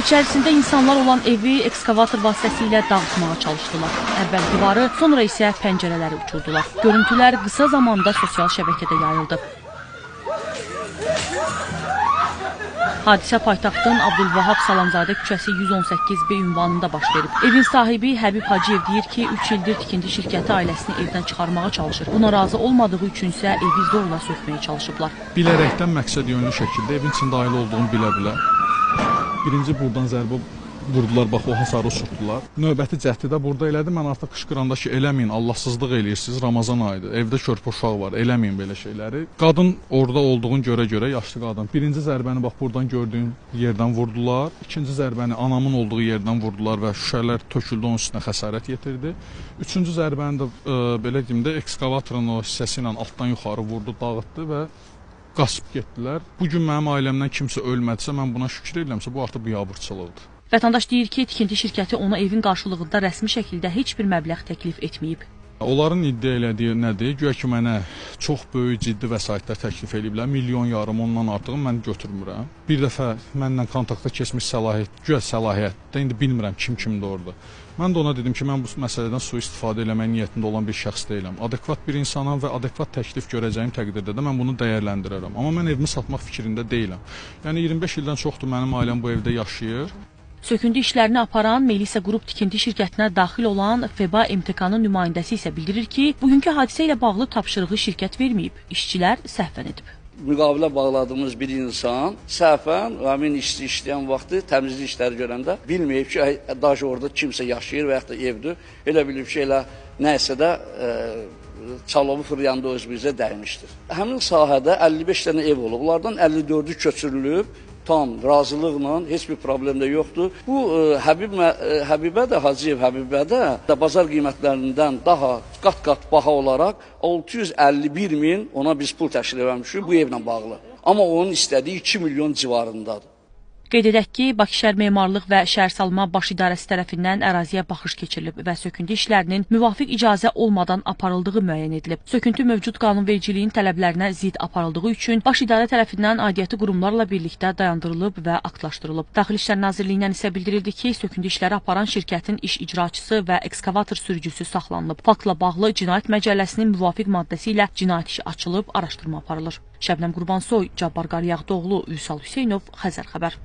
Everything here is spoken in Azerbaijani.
İçərisində insanlar olan evi ekskavator vasitəsilə dağıtmağa çalışdılar. Əvvəl divarı, sonra isə pəncərələri uçurdular. Görüntülər qısa zamanda sosial şəbəkədə yayıldı. Hadisə paytaxtın Abdülvahab Salamzadə küçəsi 118B ünvanında baş verib. Evin sahibi Həbib Hacıyev deyir ki, 3 ildir tikinti şirkəti ailəsini evdən çıxarmağa çalışır. Buna razı olmadığı üçün isə evi zorla sökməyə çalışıblar. Bilərəkdən məqsəd yönlü şəkildə evin içində ailə olduğunu bilə-bilə. Birinci buradan zərbə vurdular, bax o hasarı uçurtdular. Növbəti cəhdi də burada elədi. Mən artıq qışqıranda ki, eləməyin, Allahsızlıq eləyirsiniz, Ramazan ayıdır. Evdə körpə uşaq var, eləməyin belə şeyləri. Qadın orada olduğunu görə-görə, yaşlı qadın. Birinci zərbəni bax buradan gördüyün yerdən vurdular. İkinci zərbəni anamın olduğu yerdən vurdular və şüşələr töküldü, onun üstünə xəsarət yetirdi. Üçüncü zərbəni də belə deyim də ekskavatorun o hissəsi ilə altdan yuxarı vurdu, dağıtdı və qaçıb getdilər. Bugün mənim ailəmdən kimsə ölmədisə, mən buna şükür edirəmsə, bu artıq biabırçılıqdır. Vətəndaş deyir ki, tikinti şirkəti ona evin qarşılığında rəsmi şəkildə heç bir məbləğ təklif etməyib. Onların iddia elədiyi nədir? Güya ki, mənə çox böyük, ciddi vəsaitlər təklif ediblər. Milyon yarım, ondan artığı mən götürmürəm. Bir dəfə mənlə kontakta keçmiş güya səlahiyyətdə, indi bilmirəm kimdir orada. Mən də ona dedim ki, mən bu məsələdən sui-istifadə eləmək niyyətində olan bir şəxs deyiləm. Adekvat bir insanam və adekvat təklif görəcəyim təqdirdə də mən bunu dəyərləndirərəm. Amma mən evimi satmaq fikrində deyiləm. Yəni 25 ildən çoxdur mənim ailəm bu evdə yaşayır. Söküntü işlərini aparan Melisa Qrup tikinti şirkətinə daxil olan FEBA MTK-nın nümayəndəsi isə bildirir ki, bugünkü hadisə ilə bağlı tapşırığı şirkət verməyib, işçilər səhvən edib. Müqavilə bağladığımız bir insan səhvən həmin işləyən vaxtı təmizlik işləri görəndə bilməyib ki, daşı orada kimsə yaşayır və yaxud da evdir. Elə bilib ki, elə nəysə də çalovu fırlayanda özümüzə dəymişdir. Həmin sahədə 55 dənə ev olub, onlardan 54-ü köçürülüb. Tam razılıqla, heç bir problem də yoxdur. Bu Həbibə də, Hacıyev Həbibə də bazar qiymətlərindən daha qat-qat baha olaraq 651 min ona biz pul təşkil etmişik bu evlə bağlı. Amma onun istədiyi 2 milyon civarındadır. Qeyd edək ki, Bakı Şəhər Memarlıq və Şəhərsalma Baş İdarəsi tərəfindən əraziyə baxış keçirilib və söküntü işlərinin müvafiq icazə olmadan aparıldığı müəyyən edilib. Söküntü mövcud qanunvericiliyin tələblərinə zidd aparıldığı üçün Baş İdarə tərəfindən aidiyyəti qurumlarla birlikdə dayandırılıb və aktlaşdırılıb. Daxili İşlər Nazirliyindən isə bildirildi ki, söküntü işləri aparan şirkətin iş icraçısı və ekskavator sürücüsü saxlanılıb. Faktla bağlı Cinayət Məcəlləsinin müvafiq maddəsi ilə cinayət işi açılıb, araşdırma aparılır. Şəbnəm Qurbansoy, Cabbar Qaryağdıoğlu, Vüsal Hüseynov, Xəzər xəbər.